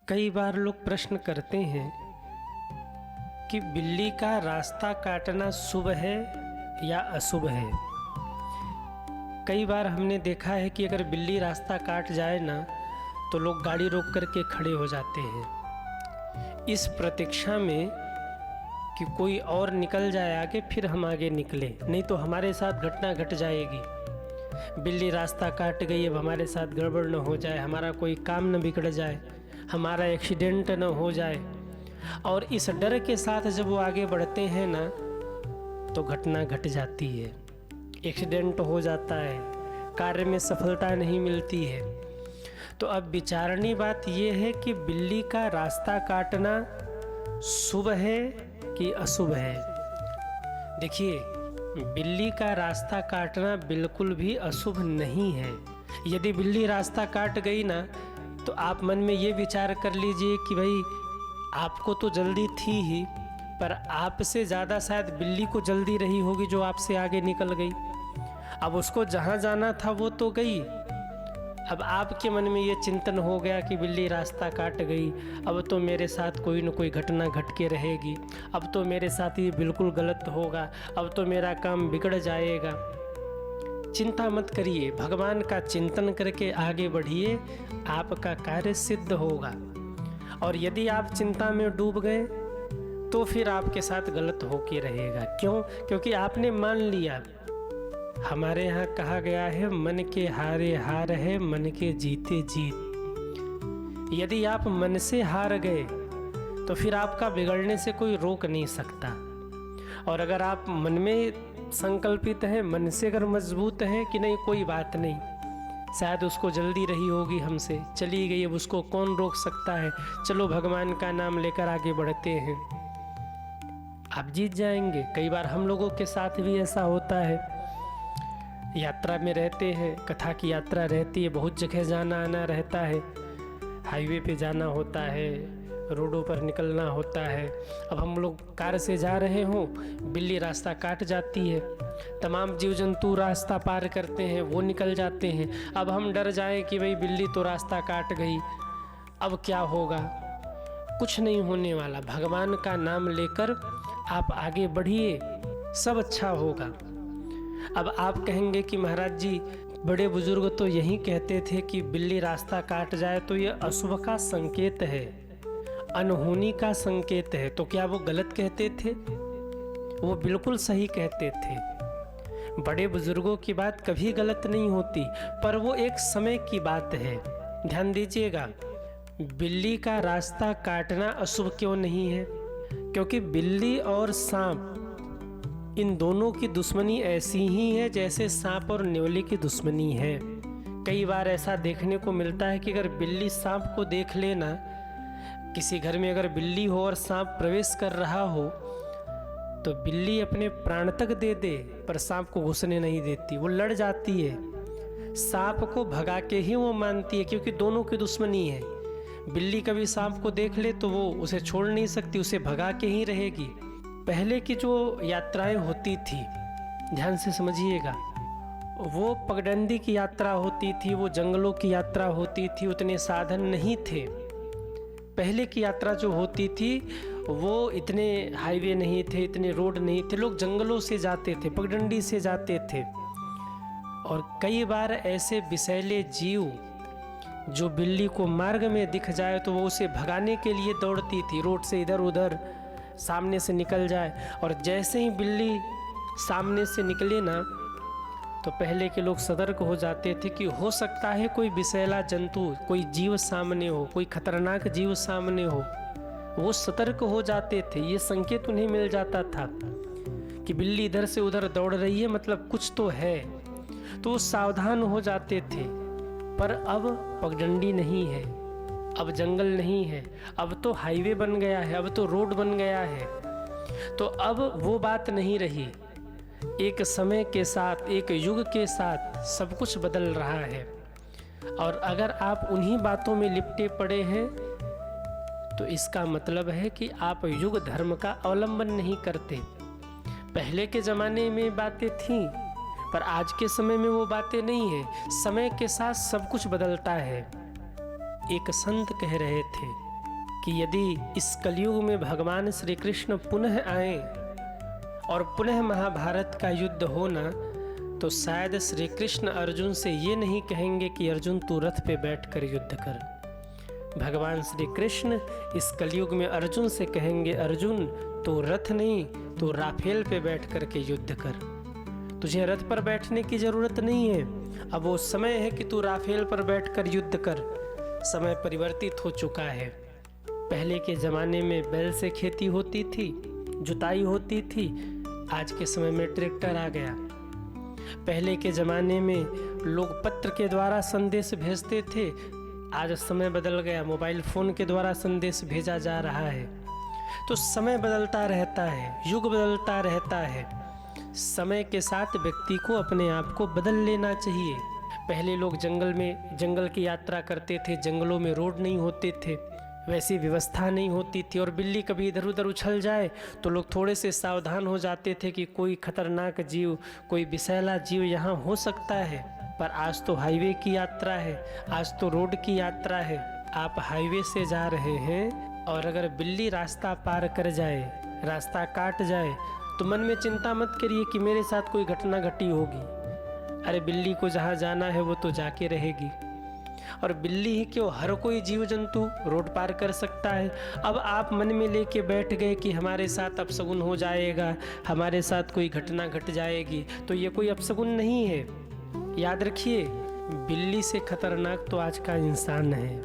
कई बार लोग प्रश्न करते हैं कि बिल्ली का रास्ता काटना शुभ है या अशुभ है। कई बार हमने देखा है कि अगर बिल्ली रास्ता काट जाए ना तो लोग गाड़ी रोक करके खड़े हो जाते हैं इस प्रतीक्षा में कि कोई और निकल जाए आगे, फिर हम आगे निकले, नहीं तो हमारे साथ घटना घट जाएगी। बिल्ली रास्ता काट गई, अब हमारे साथ गड़बड़ न हो जाए, हमारा कोई काम न बिगड़ जाए, हमारा एक्सीडेंट न हो जाए। और इस डर के साथ जब वो आगे बढ़ते हैं ना तो घटना घट जाती है, एक्सीडेंट हो जाता है, कार्य में सफलता नहीं मिलती है। तो अब विचारणी बात यह है कि बिल्ली का रास्ता काटना शुभ है कि अशुभ है। देखिए, बिल्ली का रास्ता काटना बिल्कुल भी अशुभ नहीं है। यदि बिल्ली रास्ता काट गई ना तो आप मन में ये विचार कर लीजिए कि भाई आपको तो जल्दी थी ही, पर आपसे ज़्यादा शायद बिल्ली को जल्दी रही होगी जो आपसे आगे निकल गई। अब उसको जहाँ जाना था वो तो गई, अब आपके मन में ये चिंतन हो गया कि बिल्ली रास्ता काट गई, अब तो मेरे साथ कोई न कोई घटना घट के रहेगी, अब तो मेरे साथ ये बिल्कुल गलत होगा, अब तो मेरा काम बिगड़ जाएगा। चिंता मत करिए, भगवान का चिंतन करके आगे बढ़िए, आपका कार्य सिद्ध होगा। और यदि आप चिंता में डूब गए तो फिर आपके साथ गलत होके रहेगा। क्यों? क्योंकि आपने मान लिया। हमारे यहाँ कहा गया है, मन के हारे हार है, मन के जीते जीत। यदि आप मन से हार गए तो फिर आपका बिगड़ने से कोई रोक नहीं सकता। और अगर आप मन में संकल्पित हैं, मन से अगर मजबूत हैं कि नहीं कोई बात नहीं, शायद उसको जल्दी रही होगी हमसे, चली गई, अब उसको कौन रोक सकता है, चलो भगवान का नाम लेकर आगे बढ़ते हैं, आप जीत जाएंगे। कई बार हम लोगों के साथ भी ऐसा होता है, यात्रा में रहते हैं, कथा की यात्रा रहती है, बहुत जगह जाना आना रहता है, हाईवे पे जाना होता है, रोडों पर निकलना होता है। अब हम लोग कार से जा रहे हों, बिल्ली रास्ता काट जाती है, तमाम जीव जंतु रास्ता पार करते हैं, वो निकल जाते हैं। अब हम डर जाएं कि भाई बिल्ली तो रास्ता काट गई, अब क्या होगा। कुछ नहीं होने वाला, भगवान का नाम लेकर आप आगे बढ़िए, सब अच्छा होगा। अब आप कहेंगे कि महाराज जी, बड़े बुजुर्ग तो यही कहते थे कि बिल्ली रास्ता काट जाए तो ये अशुभ का संकेत है, अनहोनी का संकेत है। तो क्या वो गलत कहते थे? वो बिल्कुल सही कहते थे। बड़े बुजुर्गों की बात कभी गलत नहीं होती, पर वो एक समय की बात है। ध्यान दीजिएगा, बिल्ली का रास्ता काटना अशुभ क्यों नहीं है? क्योंकि बिल्ली और सांप, इन दोनों की दुश्मनी ऐसी ही है जैसे सांप और न्योली की दुश्मनी है। कई बार ऐसा देखने को मिलता है कि अगर बिल्ली सांप को देख लेना, किसी घर में अगर बिल्ली हो और सांप प्रवेश कर रहा हो तो बिल्ली अपने प्राण तक दे दे पर सांप को घुसने नहीं देती, वो लड़ जाती है, सांप को भगा के ही वो मानती है, क्योंकि दोनों की दुश्मनी है। बिल्ली कभी सांप को देख ले तो वो उसे छोड़ नहीं सकती, उसे भगा के ही रहेगी। पहले की जो यात्राएं होती थी, ध्यान से समझिएगा, वो पगडंडी की यात्रा होती थी, वो जंगलों की यात्रा होती थी, उतने साधन नहीं थे। पहले की यात्रा जो होती थी वो इतने हाईवे नहीं थे, इतने रोड नहीं थे, लोग जंगलों से जाते थे, पगडंडी से जाते थे। और कई बार ऐसे विषैले जीव जो बिल्ली को मार्ग में दिख जाए तो वो उसे भगाने के लिए दौड़ती थी, रोड से इधर उधर सामने से निकल जाए। और जैसे ही बिल्ली सामने से निकले ना तो पहले के लोग सतर्क हो जाते थे कि हो सकता है कोई विषैला जंतु, कोई जीव सामने हो, कोई खतरनाक जीव सामने हो। वो सतर्क हो जाते थे, ये संकेत उन्हें मिल जाता था कि बिल्ली इधर से उधर दौड़ रही है, मतलब कुछ तो है, तो वो सावधान हो जाते थे। पर अब पगडंडी नहीं है, अब जंगल नहीं है, अब तो हाईवे बन गया है, अब तो रोड बन गया है, तो अब वो बात नहीं रही। एक समय के साथ, एक युग के साथ सब कुछ बदल रहा है। और अगर आप उन्हीं बातों में लिपटे पड़े हैं तो इसका मतलब है कि आप युग धर्म का अवलंबन नहीं करते। पहले के ज़माने में बातें थीं, पर आज के समय में वो बातें नहीं है। समय के साथ सब कुछ बदलता है। एक संत कह रहे थे कि यदि इस कलयुग में भगवान श्री कृष्ण पुनः आए और पुनः महाभारत का युद्ध होना, तो शायद श्री कृष्ण अर्जुन से ये नहीं कहेंगे कि अर्जुन तू रथ पे बैठकर युद्ध कर। भगवान श्री कृष्ण इस कलयुग में अर्जुन से कहेंगे, अर्जुन तू रथ नहीं, तू राफेल पे बैठ कर के युद्ध कर। तुझे रथ पर बैठने की ज़रूरत नहीं है, अब वो समय है कि तू राफेल पर बैठकर युद्ध कर। समय परिवर्तित हो चुका है। पहले के ज़माने में बैल से खेती होती थी, जुताई होती थी, आज के समय में ट्रैक्टर आ गया। पहले के ज़माने में लोग पत्र के द्वारा संदेश भेजते थे, आज समय बदल गया, मोबाइल फ़ोन के द्वारा संदेश भेजा जा रहा है। तो समय बदलता रहता है, युग बदलता रहता है। समय के साथ व्यक्ति को अपने आप को बदल लेना चाहिए। पहले लोग जंगल की यात्रा करते थे, जंगलों में रोड नहीं होते थे, वैसी व्यवस्था नहीं होती थी, और बिल्ली कभी इधर उधर उछल जाए तो लोग थोड़े से सावधान हो जाते थे कि कोई खतरनाक जीव, कोई विषैला जीव यहाँ हो सकता है। पर आज तो हाईवे की यात्रा है, आज तो रोड की यात्रा है। आप हाईवे से जा रहे हैं और अगर बिल्ली रास्ता पार कर जाए, रास्ता काट जाए, तो मन में चिंता मत करिए कि मेरे साथ कोई घटना घटी होगी। अरे बिल्ली को जहाँ जाना है वो तो जाके रहेगी। और बिल्ली ही क्यों, हर कोई जीव जंतु रोड पार कर सकता है। अब आप मन में लेके बैठ गए कि हमारे साथ अपशगुन हो जाएगा, हमारे साथ कोई घटना घट जाएगी, तो ये कोई अपशगुन नहीं है। याद रखिए, बिल्ली से खतरनाक तो आज का इंसान है।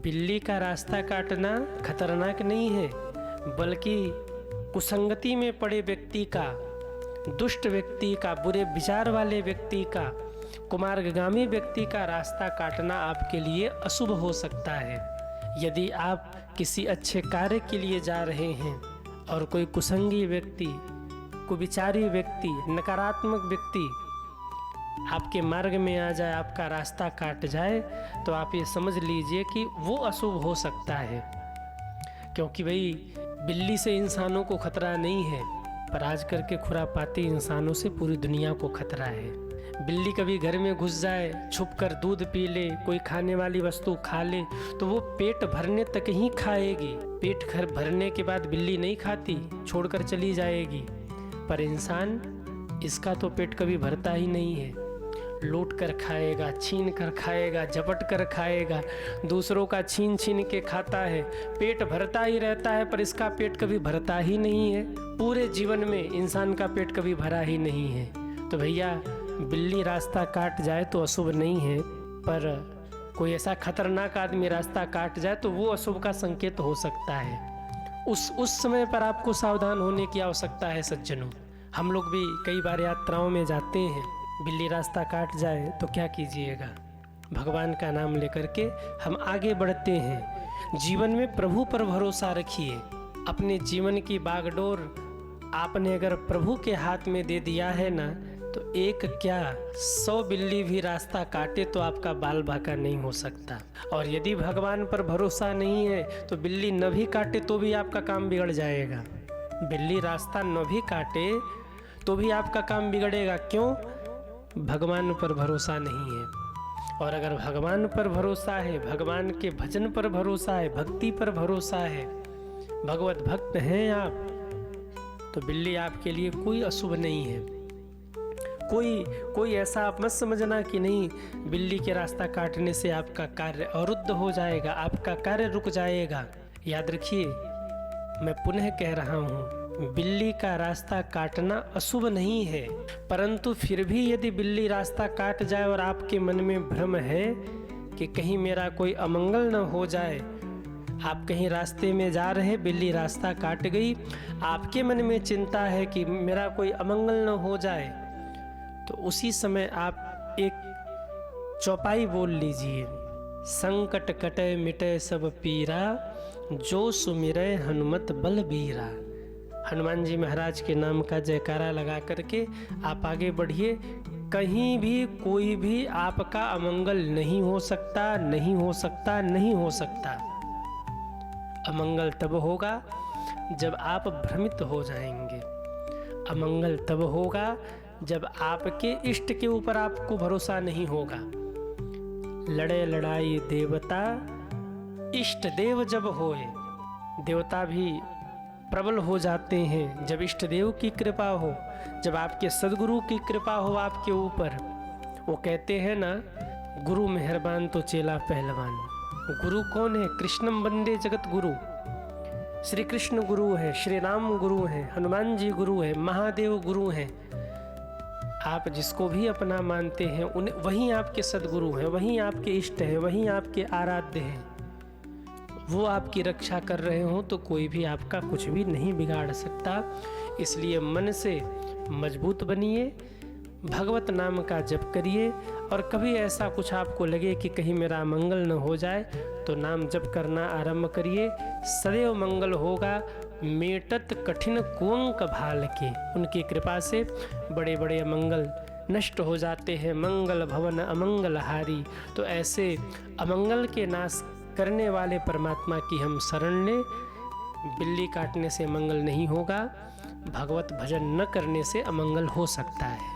बिल्ली का रास्ता काटना खतरनाक नहीं है, बल्कि कुसंगति में पड़े व्यक्ति का, दुष्ट व्यक्ति का, बुरे विचार वाले व्यक्ति का, कुमार्गामी व्यक्ति का रास्ता काटना आपके लिए अशुभ हो सकता है। यदि आप किसी अच्छे कार्य के लिए जा रहे हैं और कोई कुसंगी व्यक्ति, कुविचारी व्यक्ति, नकारात्मक व्यक्ति आपके मार्ग में आ जाए, आपका रास्ता काट जाए, तो आप ये समझ लीजिए कि वो अशुभ हो सकता है। क्योंकि भाई बिल्ली से इंसानों को खतरा नहीं है, पर आजकल के खुरापाती इंसानों से पूरी दुनिया को खतरा है। बिल्ली कभी घर में घुस जाए, छुपकर दूध पी ले, कोई खाने वाली वस्तु खा ले, तो वो पेट भरने तक ही खाएगी। पेट भरने के बाद बिल्ली नहीं खाती, छोड़कर चली जाएगी। पर इंसान, इसका तो पेट कभी भरता ही नहीं है। लूट कर खाएगा, छीन कर खाएगा, झपट कर खाएगा, दूसरों का छीन छीन के खाता है, पेट भरता ही रहता है, पर इसका पेट कभी भरता ही नहीं है। पूरे जीवन में इंसान का पेट कभी भरा ही नहीं है। तो भैया, बिल्ली रास्ता काट जाए तो अशुभ नहीं है, पर कोई ऐसा खतरनाक आदमी रास्ता काट जाए तो वो अशुभ का संकेत हो सकता है। उस समय पर आपको सावधान होने की आवश्यकता है सज्जनों। हम लोग भी कई बार यात्राओं में जाते हैं, बिल्ली रास्ता काट जाए तो क्या कीजिएगा, भगवान का नाम लेकर के हम आगे बढ़ते हैं। जीवन में प्रभु पर भरोसा रखिए। अपने जीवन की बागडोर आपने अगर प्रभु के हाथ में दे दिया है ना, तो एक क्या 100 बिल्ली भी रास्ता काटे तो आपका बाल बाका नहीं हो सकता। और यदि भगवान पर भरोसा नहीं है तो बिल्ली न भी काटे तो भी आपका काम बिगड़ जाएगा। बिल्ली रास्ता न भी काटे तो भी आपका काम बिगड़ेगा। क्यों? भगवान पर भरोसा नहीं है। और अगर भगवान पर भरोसा है, भगवान के भजन पर भरोसा है, भक्ति पर भरोसा है, भगवत भक्त हैं आप, तो बिल्ली आपके लिए कोई अशुभ नहीं है। कोई ऐसा आप मत समझना कि नहीं, बिल्ली के रास्ता काटने से आपका कार्य अवरुद्ध हो जाएगा, आपका कार्य रुक जाएगा। याद रखिए, मैं पुनः कह रहा हूँ, बिल्ली का रास्ता काटना अशुभ नहीं है, परंतु फिर भी यदि बिल्ली रास्ता काट जाए और आपके मन में भ्रम है कि कहीं मेरा कोई अमंगल न हो जाए, आप कहीं रास्ते में जा रहे, बिल्ली रास्ता काट गई, आपके मन में चिंता है कि मेरा कोई अमंगल न हो जाए, तो उसी समय आप एक चौपाई बोल लीजिए, संकट कटे मिटे सब पीरा, जो सुमिरै हनुमत बलबीरा। हनुमान जी महाराज के नाम का जयकारा लगा करके आप आगे बढ़िए। कहीं भी कोई भी आपका अमंगल नहीं हो सकता, नहीं हो सकता, नहीं हो सकता। अमंगल तब होगा जब आप भ्रमित हो जाएंगे। अमंगल तब होगा जब आपके इष्ट के ऊपर आपको भरोसा नहीं होगा। लड़े लड़ाई देवता, इष्ट देव जब होए, देवता भी प्रबल हो जाते हैं जब इष्ट देव की कृपा हो, जब आपके सदगुरु की कृपा हो आपके ऊपर। वो कहते हैं ना, गुरु मेहरबान तो चेला पहलवान। गुरु कौन है? कृष्णम वंदे जगत गुरु। श्री कृष्ण गुरु है, श्री राम गुरु हैं, हनुमान जी गुरु है, महादेव गुरु हैं। आप जिसको भी अपना मानते हैं उन्हें, वही आपके सदगुरु हैं, वही आपके इष्ट हैं, वही आपके आराध्य हैं। वो आपकी रक्षा कर रहे हों तो कोई भी आपका कुछ भी नहीं बिगाड़ सकता। इसलिए मन से मजबूत बनिए, भगवत नाम का जप करिए, और कभी ऐसा कुछ आपको लगे कि कहीं मेरा मंगल न हो जाए तो नाम जप करना आरंभ करिए। सदैव मंगल होगा। मेटत कठिन कुंक भाल के, उनकी कृपा से बड़े बड़े अमंगल नष्ट हो जाते हैं। मंगल भवन अमंगल हारी। तो ऐसे अमंगल के नाश करने वाले परमात्मा की हम शरण लें। बिल्ली काटने से मंगल नहीं होगा, भगवत भजन न करने से अमंगल हो सकता है।